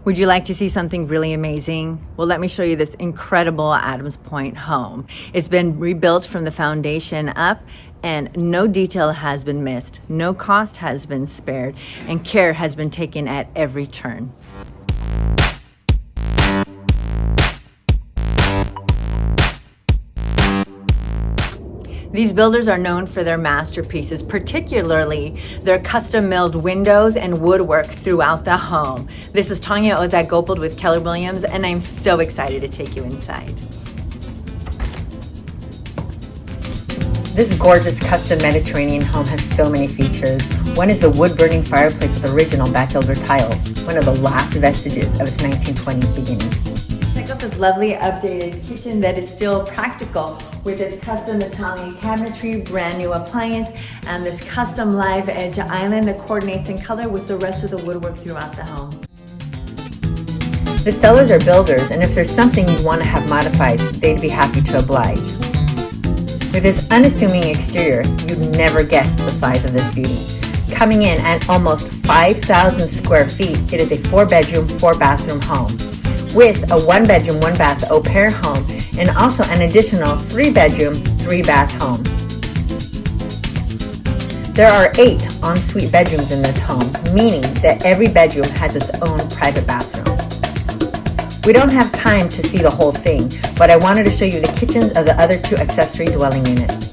Would you like to see something really amazing? Well, let me show you this incredible Adams Point home. It's been rebuilt from the foundation up, and no detail has been missed, no cost has been spared, and care has been taken at every turn. These builders are known for their masterpieces, particularly their custom-milled windows and woodwork throughout the home. This is Tanja Odzak with Keller Williams, and I'm so excited to take you inside. This gorgeous custom Mediterranean home has so many features. One is the wood-burning fireplace with original Batchelder tiles, one of the last vestiges of its 1920s beginnings. Check out this lovely updated kitchen that is still practical with its custom Italian cabinetry, brand new appliance, and this custom live edge island that coordinates in color with the rest of the woodwork throughout the home. The sellers are builders, and if there's something you'd want to have modified, they'd be happy to oblige. With this unassuming exterior, you'd never guess the size of this beauty. Coming in at almost 5,000 square feet, it is a 4-bedroom, 4-bathroom home, with a 1-bedroom, 1-bath au pair home, and also an additional 3-bedroom, 3-bath home. There are 8 ensuite bedrooms in this home, meaning that every bedroom has its own private bathroom. We don't have time to see the whole thing, but I wanted to show you the kitchens of the other 2 accessory dwelling units.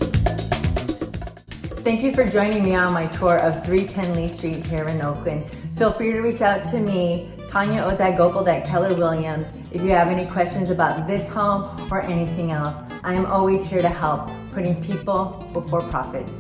Thank you for joining me on my tour of 310 Lee Street here in Oakland. Feel free to reach out to me, Tanja Odzak at Keller Williams, if you have any questions about this home or anything else. I am always here to help, putting people before profits.